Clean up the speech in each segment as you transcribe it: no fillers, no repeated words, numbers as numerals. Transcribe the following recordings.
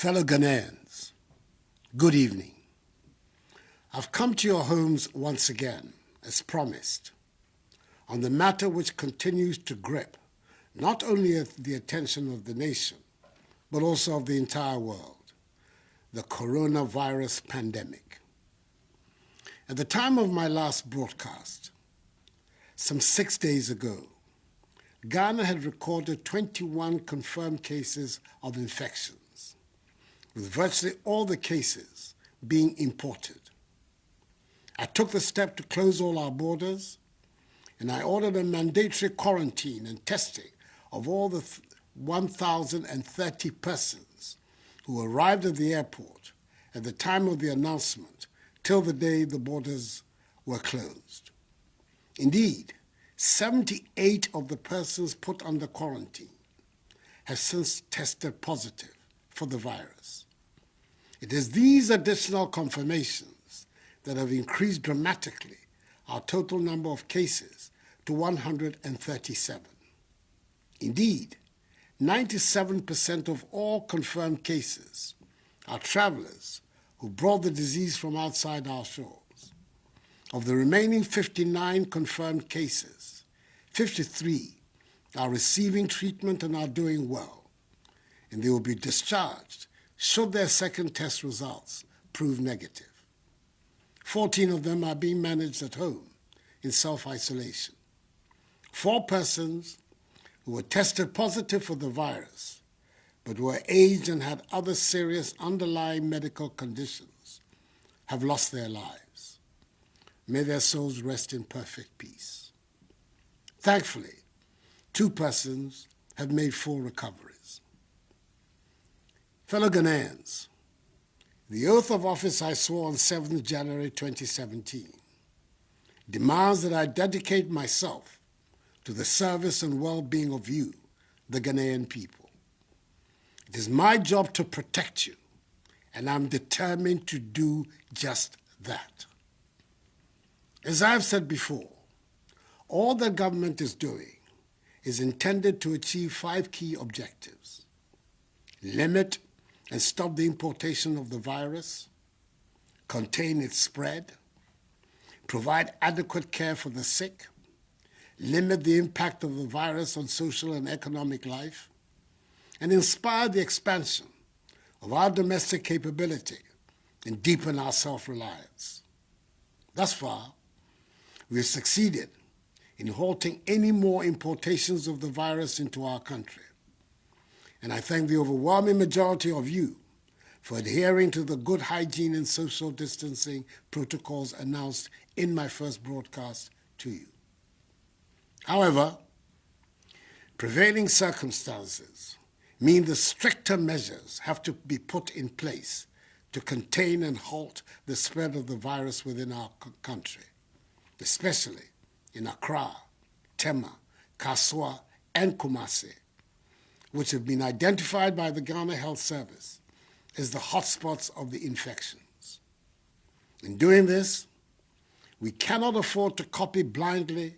Fellow Ghanaians, good evening. I've come to your homes once again, as promised, on the matter which continues to grip not only the attention of the nation, but also of the entire world, the coronavirus pandemic. At the time of my last broadcast, some 6 days ago, Ghana had recorded 21 confirmed cases of infections, with virtually all the cases being imported. I took the step to close all our borders, and I ordered a mandatory quarantine and testing of all the 1,030 persons who arrived at the airport at the time of the announcement till the day the borders were closed. Indeed, 78 of the persons put under quarantine have since tested positive for the virus. It is these additional confirmations that have increased dramatically our total number of cases to 137. Indeed, 97% of all confirmed cases are travelers who brought the disease from outside our shores. Of the remaining 59 confirmed cases, 53 are receiving treatment and are doing well, and they will be discharged should their second test results prove negative. 14 of them are being managed at home in self-isolation. 4 persons who were tested positive for the virus but were aged and had other serious underlying medical conditions have lost their lives. May their souls rest in perfect peace. Thankfully, 2 persons have made full recoveries. Fellow Ghanaians, the oath of office I swore on 7th January 2017 demands that I dedicate myself to the service and well-being of you, the Ghanaian people. It is my job to protect you, and I'm determined to do just that. As I've said before, all the government is doing is intended to achieve 5 key objectives: limit and stop the importation of the virus, contain its spread, provide adequate care for the sick, limit the impact of the virus on social and economic life, and inspire the expansion of our domestic capability and deepen our self-reliance. Thus far, we have succeeded in halting any more importations of the virus into our country. And I thank the overwhelming majority of you for adhering to the good hygiene and social distancing protocols announced in my first broadcast to you. However, prevailing circumstances mean the stricter measures have to be put in place to contain and halt the spread of the virus within our country, especially in Accra, Tema, Kaswa, and Kumasi, which have been identified by the Ghana Health Service as the hotspots of the infections. In doing this, we cannot afford to copy blindly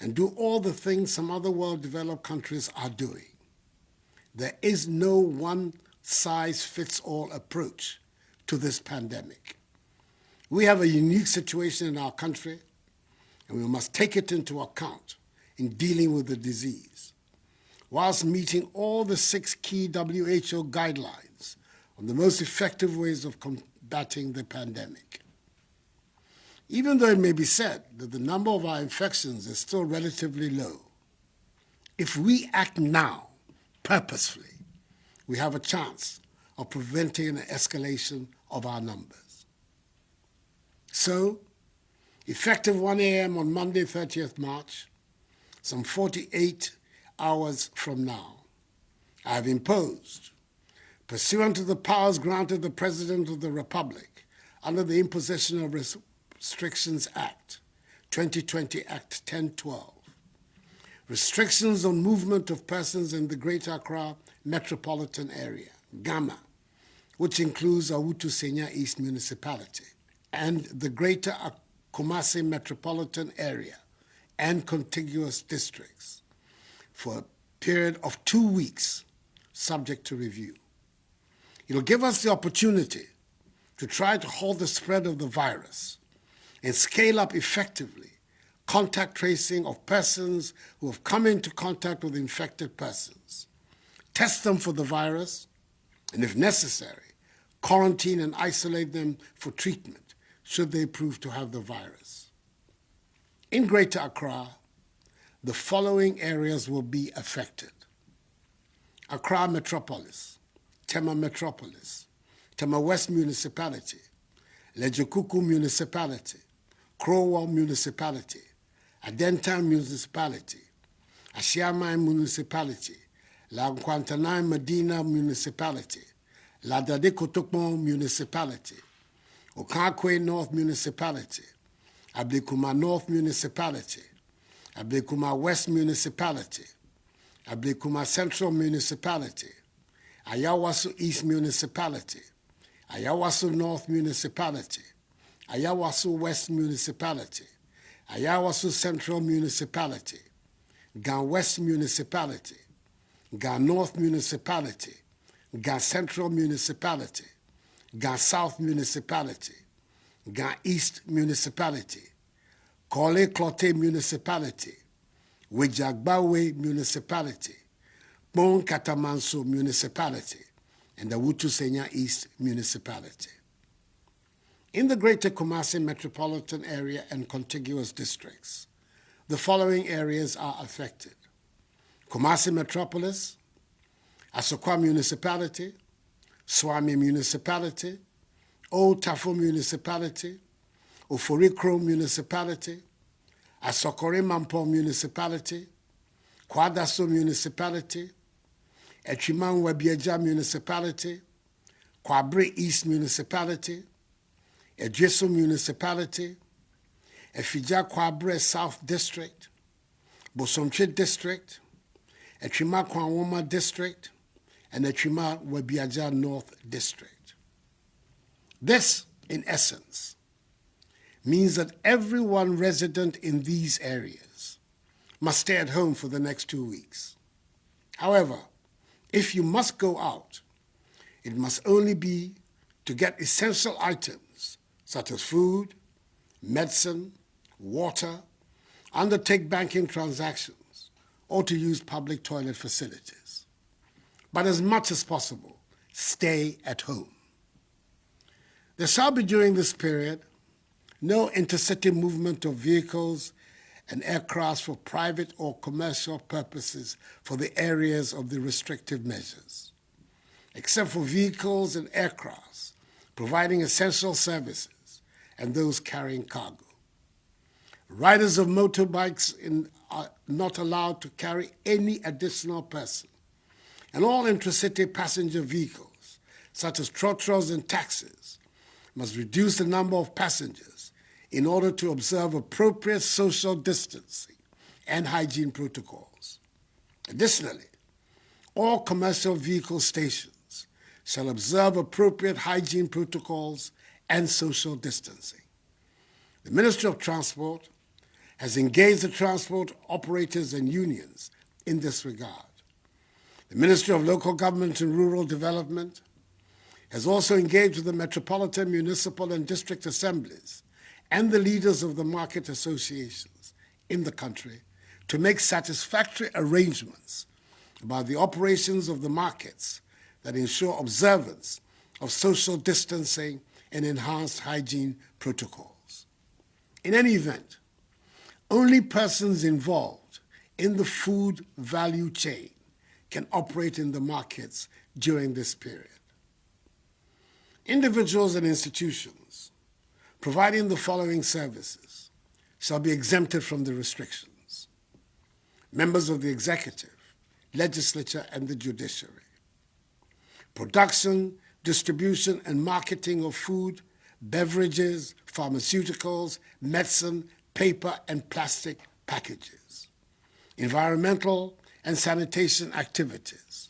and do all the things some other well-developed countries are doing. There is no one-size-fits-all approach to this pandemic. We have a unique situation in our country, and we must take it into account in dealing with the disease, whilst meeting all the 6 key WHO guidelines on the most effective ways of combating the pandemic. Even though it may be said that the number of our infections is still relatively low, if we act now, purposefully, we have a chance of preventing an escalation of our numbers. So, effective 1 a.m. on Monday, 30th March, some 48 hours from now, I have imposed, pursuant to the powers granted the President of the Republic under the Imposition of Restrictions Act, 2020 Act 1012, restrictions on movement of persons in the Greater Accra Metropolitan Area, GAMA, which includes Awutu Senya East Municipality, and the Greater Kumasi Metropolitan Area and contiguous districts for a period of 2 weeks, subject to review. It'll give us the opportunity to try to halt the spread of the virus and scale up effectively contact tracing of persons who have come into contact with infected persons, test them for the virus, and if necessary, quarantine and isolate them for treatment should they prove to have the virus. In Greater Accra, the following areas will be affected: Accra Metropolis, Tema Metropolis, Tema West Municipality, Lejokuku Municipality, Crowell Municipality, Adentan Municipality, Ashiamai Municipality, La Nkwantanai Medina Municipality, La Dade Kotokpon Municipality, Okakwe North Municipality, Ablikuma North Municipality, Ablikuma West Municipality, Ablikuma Central Municipality, Ayawaso East Municipality, Ayawaso North Municipality, Ayawaso West Municipality, Ayawaso Central Municipality, Gan West Municipality, Gan North Municipality, Gan Central Municipality, Gan South Municipality, Gan East Municipality, Kole Klote Municipality, Wejagbawe Municipality, Bon Katamanso Municipality, and the Wutusenya East Municipality. In the Greater Kumasi metropolitan area and contiguous districts, the following areas are affected: Kumasi Metropolis, Asokwa Municipality, Swami Municipality, Old Tafo Municipality, Oforikro Municipality, Asokore Mampo Municipality, Kwadaso Municipality, Echiman Webieja Municipality, Kwabre East Municipality, Ejeso Municipality, Efija Kwabre South District, Bosomche District, Echima Kwanwoma District, and Echima Webiaja North District. This, in essence, means that everyone resident in these areas must stay at home for the next 2 weeks. However, if you must go out, it must only be to get essential items such as food, medicine, water, undertake banking transactions, or to use public toilet facilities. But as much as possible, stay at home. There shall be during this period no intercity movement of vehicles and aircraft for private or commercial purposes for the areas of the restrictive measures, except for vehicles and aircrafts providing essential services and those carrying cargo. Riders of motorbikes are not allowed to carry any additional person, and all intracity passenger vehicles, such as trotros and taxis, must reduce the number of passengers in order to observe appropriate social distancing and hygiene protocols. Additionally, all commercial vehicle stations shall observe appropriate hygiene protocols and social distancing. The Ministry of Transport has engaged the transport operators and unions in this regard. The Ministry of Local Government and Rural Development has also engaged with the metropolitan, municipal, and district assemblies and the leaders of the market associations in the country to make satisfactory arrangements about the operations of the markets that ensure observance of social distancing and enhanced hygiene protocols. In any event, only persons involved in the food value chain can operate in the markets during this period. Individuals and institutions providing the following services shall be exempted from the restrictions: members of the executive, legislature, and the judiciary. Production, distribution, and marketing of food, beverages, pharmaceuticals, medicine, paper, and plastic packages. Environmental and sanitation activities.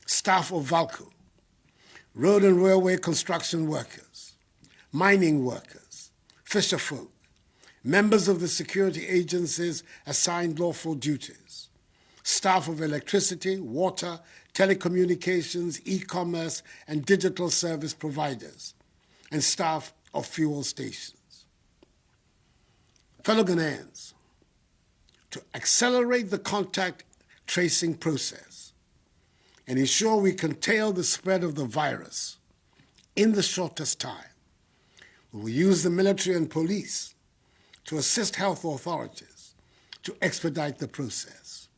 Staff of VALCO, road and railway construction workers, mining workers, fisherfolk, members of the security agencies assigned lawful duties, staff of electricity, water, telecommunications, e-commerce, and digital service providers, and staff of fuel stations. Fellow Ghanaians, to accelerate the contact tracing process and ensure we curtail the spread of the virus in the shortest time, we will use the military and police to assist health authorities to expedite the process.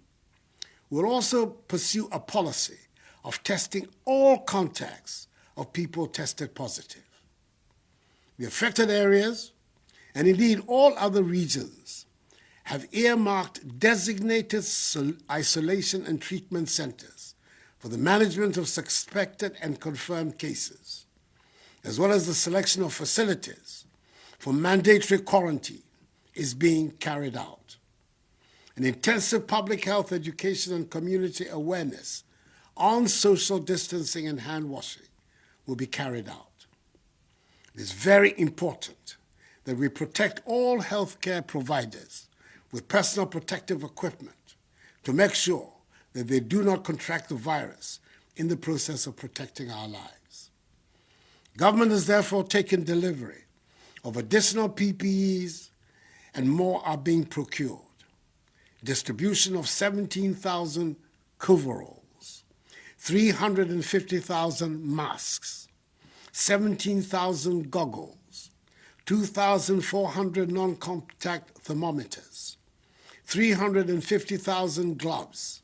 We'll also pursue a policy of testing all contacts of people tested positive. The affected areas, and indeed all other regions, have earmarked designated isolation and treatment centers for the management of suspected and confirmed cases, as well as the selection of facilities for mandatory quarantine is being carried out. An intensive public health education and community awareness on social distancing and hand washing will be carried out. It is very important that we protect all healthcare providers with personal protective equipment to make sure that they do not contract the virus in the process of protecting our lives. Government has therefore taken delivery of additional PPEs, and more are being procured. Distribution of 17,000 coveralls, 350,000 masks, 17,000 goggles, 2,400 non-contact thermometers, 350,000 gloves,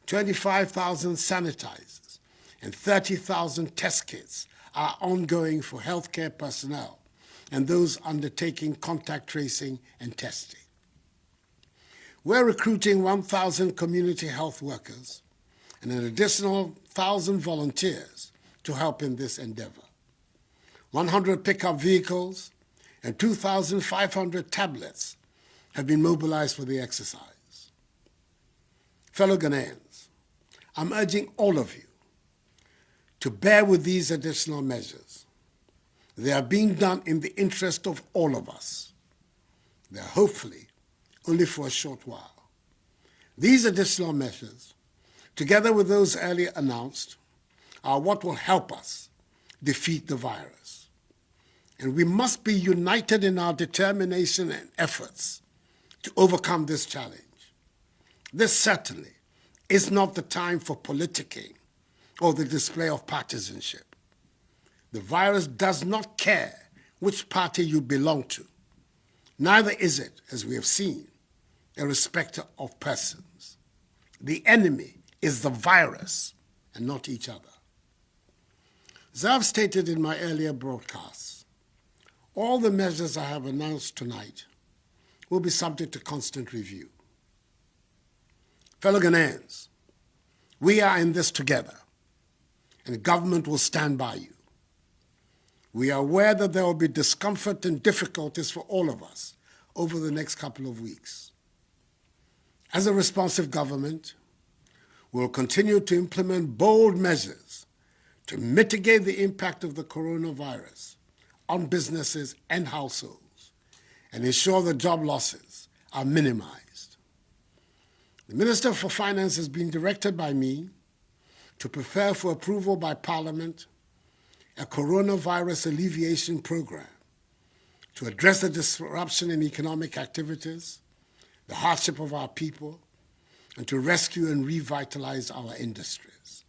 25,000 sanitizers, and 30,000 test kits are ongoing for healthcare personnel and those undertaking contact tracing and testing. We're recruiting 1,000 community health workers and an additional 1,000 volunteers to help in this endeavor. 100 pickup vehicles and 2,500 tablets have been mobilized for the exercise. Fellow Ghanaians, I'm urging all of you to bear with these additional measures. They are being done in the interest of all of us. They are hopefully only for a short while. These additional measures, together with those earlier announced, are what will help us defeat the virus. And we must be united in our determination and efforts to overcome this challenge. This certainly is not the time for politicking or the display of partisanship. The virus does not care which party you belong to. Neither is it, as we have seen, a respecter of persons. The enemy is the virus and not each other. As I've stated in my earlier broadcasts, all the measures I have announced tonight will be subject to constant review. Fellow Ghanaians, we are in this together, and government will stand by you. We are aware that there will be discomfort and difficulties for all of us over the next couple of weeks. As a responsive government, we will continue to implement bold measures to mitigate the impact of the coronavirus on businesses and households and ensure that job losses are minimized. The Minister for Finance has been directed by me to prepare for approval by Parliament a coronavirus alleviation program to address the disruption in economic activities, the hardship of our people, and to rescue and revitalize our industries.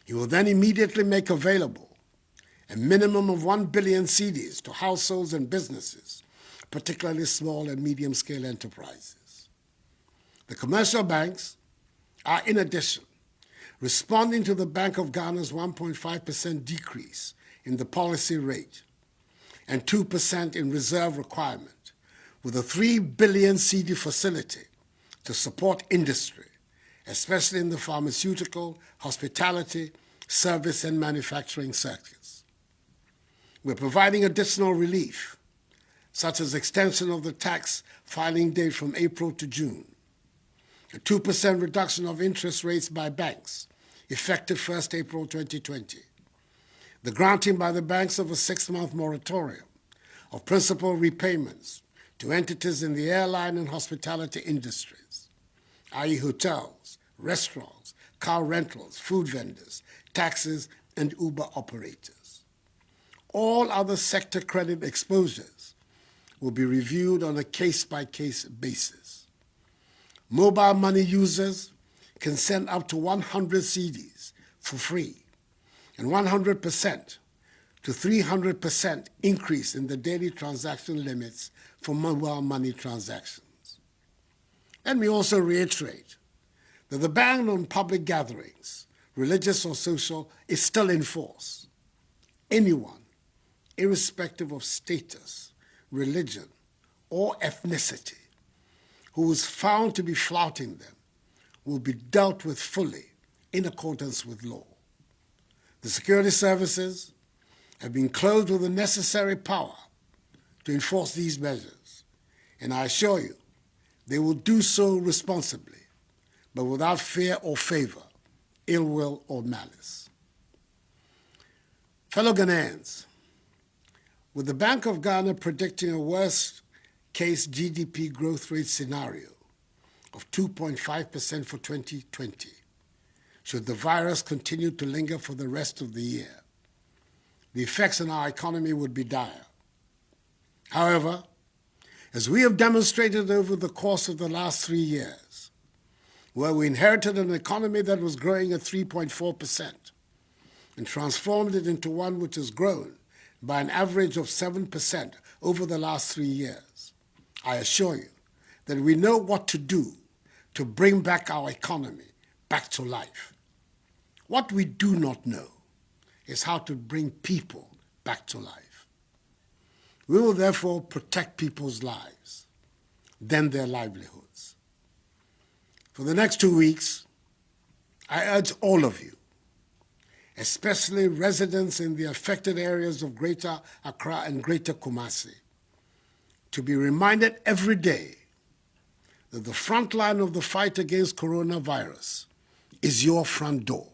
He will then immediately make available a minimum of 1 billion cedis to households and businesses, particularly small and medium-scale enterprises. The commercial banks are, in addition, responding to the Bank of Ghana's 1.5% decrease in the policy rate and 2% in reserve requirement, with a 3 billion cedi facility to support industry, especially in the pharmaceutical, hospitality, service, and manufacturing sectors. We're providing additional relief, such as extension of the tax filing date from April to June, a 2% reduction of interest rates by banks, effective 1st April 2020, the granting by the banks of a 6-month moratorium of principal repayments to entities in the airline and hospitality industries, i.e. hotels, restaurants, car rentals, food vendors, taxis, and Uber operators. All other sector credit exposures will be reviewed on a case-by-case basis. Mobile money users can send up to 100 cedis for free, and 100% to 300% increase in the daily transaction limits for mobile money transactions. Let me also reiterate that the ban on public gatherings, religious or social, is still in force. Anyone, irrespective of status, religion, or ethnicity, who is found to be flouting them will be dealt with fully in accordance with law. The security services have been clothed with the necessary power to enforce these measures, and I assure you they will do so responsibly, but without fear or favor, ill will or malice. Fellow Ghanaians, with the Bank of Ghana predicting a worst-case GDP growth rate scenario of 2.5% for 2020, should the virus continue to linger for the rest of the year, the effects on our economy would be dire. However, as we have demonstrated over the course of the last 3 years, where we inherited an economy that was growing at 3.4% and transformed it into one which has grown by an average of 7% over the last 3 years, I assure you that we know what to do to bring back our economy back to life. What we do not know is how to bring people back to life. We will therefore protect people's lives, then their livelihoods. For the next 2 weeks, I urge all of you, especially residents in the affected areas of Greater Accra and Greater Kumasi, to be reminded every day that the front line of the fight against coronavirus is your front door.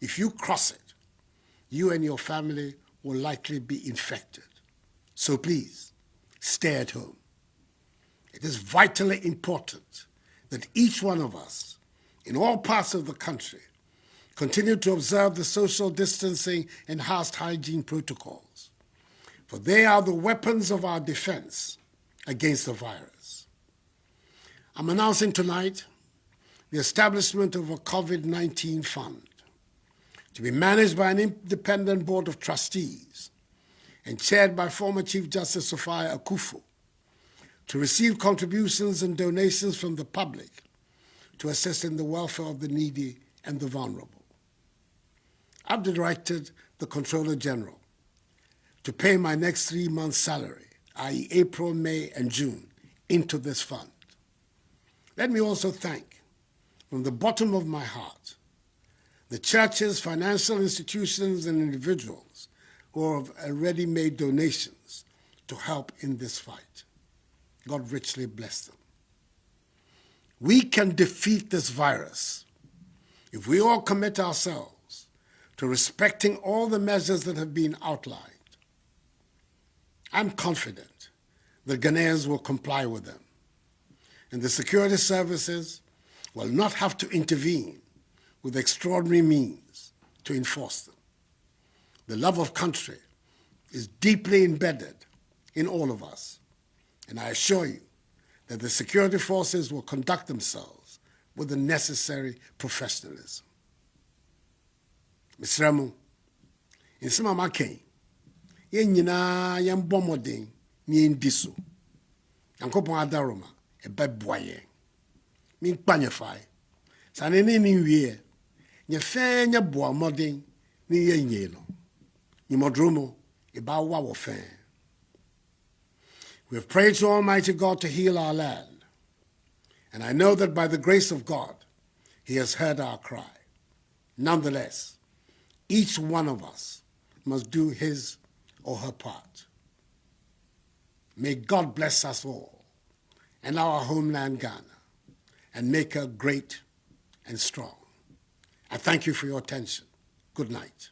If you cross it, you and your family will likely be infected. So please, stay at home. It is vitally important that each one of us, in all parts of the country, continue to observe the social distancing and house hygiene protocols, for they are the weapons of our defense against the virus. I'm announcing tonight the establishment of a COVID-19 fund to be managed by an independent board of trustees and chaired by former Chief Justice Sophia Akufo, to receive contributions and donations from the public to assist in the welfare of the needy and the vulnerable. I've directed the Controller General to pay my next 3 months' salary, i.e. April, May, and June, into this fund. Let me also thank, from the bottom of my heart, the churches, financial institutions, and individuals who have already made donations to help in this fight. God richly bless them. We can defeat this virus if we all commit ourselves to respecting all the measures that have been outlined. I'm confident that Ghanaians will comply with them, and the security services will not have to intervene with extraordinary means to enforce them. The love of country is deeply embedded in all of us, and I assure you that the security forces will conduct themselves with the necessary professionalism. Mr. Ramo, in some of my cane, yen nyina yen bomodin ni endi so. Yankopon adaroma e beboa yen. Min kpanyefai. Sanene ni wie. Nye fe nye boa modin ni yen ye no. Ni modromo e ba wa wo fe. We have prayed to Almighty God to heal our land, and I know that by the grace of God, He has heard our cry. Nonetheless, each one of us must do his or her part. May God bless us all and our homeland Ghana, and make her great and strong. I thank you for your attention. Good night.